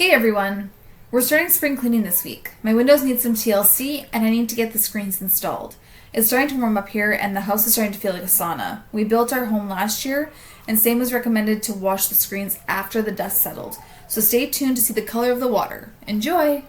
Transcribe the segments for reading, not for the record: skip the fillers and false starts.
Hey everyone! We're starting spring cleaning this week. My windows need some TLC and I need to get the screens installed. It's starting to warm up here and the house is starting to feel like a sauna. We built our home last year and same was recommended to wash the screens after the dust settled. So stay tuned to see the color of the water. Enjoy!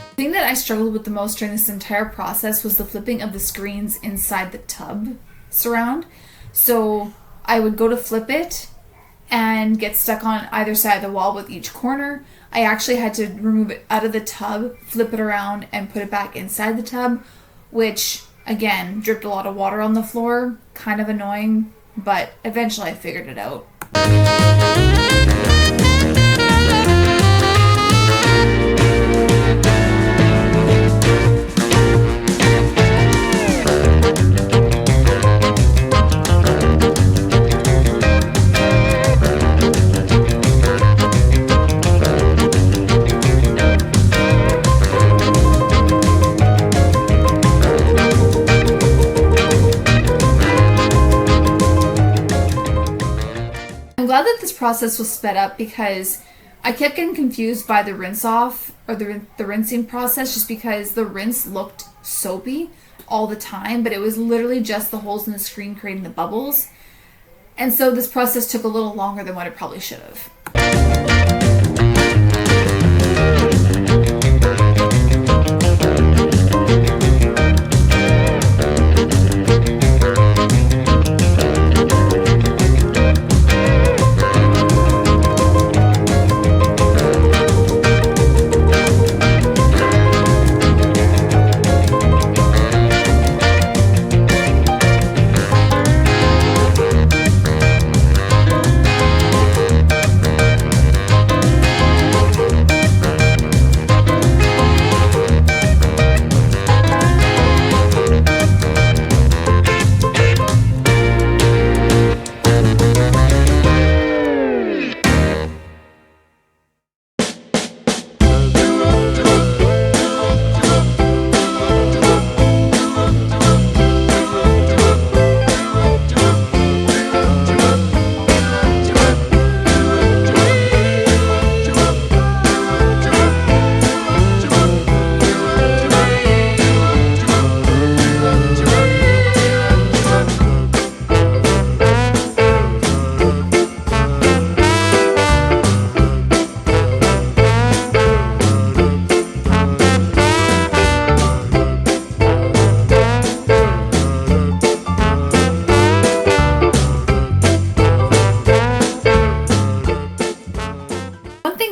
The thing that I struggled with the most during this entire process was the flipping of the screens inside the tub surround. So I would go to flip it and get stuck on either side of the wall with each corner. I actually had to remove it out of the tub, flip it around, and put it back inside the tub, which again dripped a lot of water on the floor. Kind of annoying, but eventually I figured it out. I'm glad that this process was sped up because I kept getting confused by the rinse off or the rinsing process just because the rinse looked soapy all the time, but it was literally just the holes in the screen creating the bubbles. And so this process took a little longer than what it probably should have.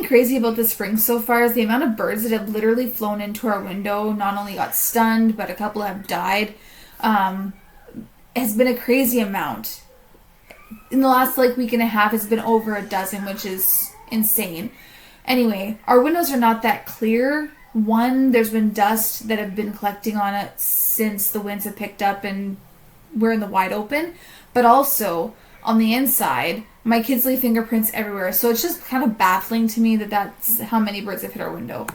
Crazy about the spring so far is the amount of birds that have literally flown into our window. Not only got stunned, but a couple have died. Has been a crazy amount. In the last week and a half, it's been over a dozen, which is insane. Anyway, our windows are not that clear. One, there's been dust that have been collecting on it since the winds have picked up and we're in the wide open. But also, on the inside, my kids leave fingerprints everywhere. So it's just kind of baffling to me that that's how many birds have hit our window.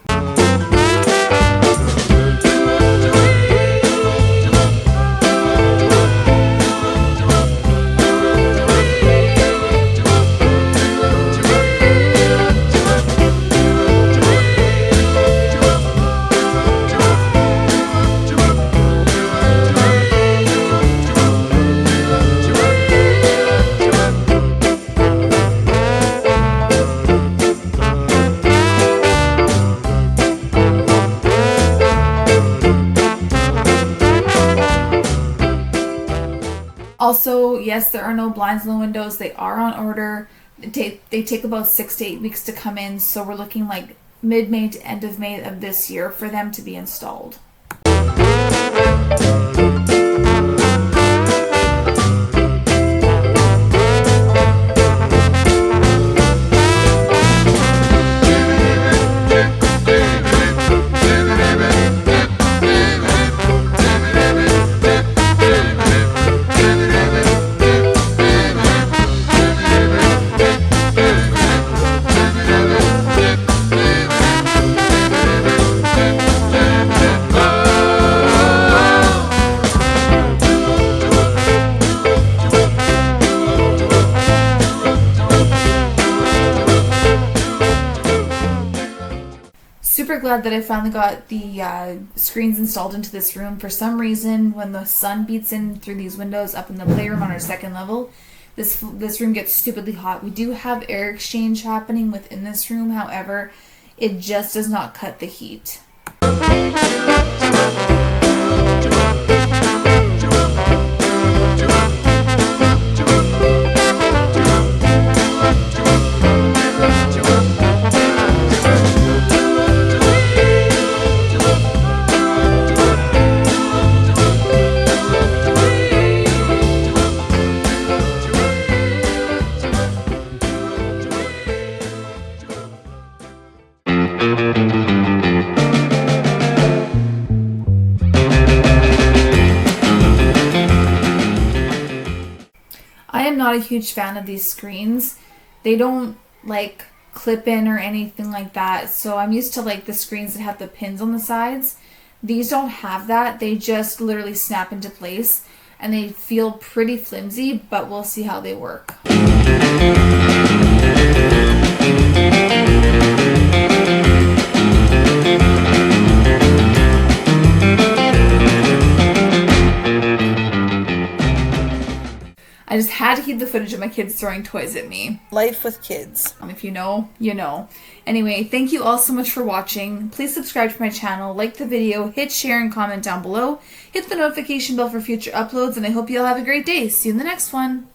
Also, yes, there are no blinds in the windows. They are on order. They take about 6 to 8 weeks to come in, so we're looking like mid-May to end of May of this year for them to be installed. Super glad that I finally got the screens installed into this room. For some reason, when the sun beats in through these windows up in the playroom on our second level, this room gets stupidly hot. We do have air exchange happening within this room, however, it just does not cut the heat. I am not a huge fan of these screens. They don't like clip in or anything like that. So I'm used to like the screens that have the pins on the sides. These don't have that. They just literally snap into place and they feel pretty flimsy, but we'll see how they work. I just had to keep the footage of my kids throwing toys at me. Life with kids. If you know, you know. Anyway, thank you all so much for watching. Please subscribe to my channel, like the video, hit share and comment down below. Hit the notification bell for future uploads, and I hope you all have a great day. See you in the next one.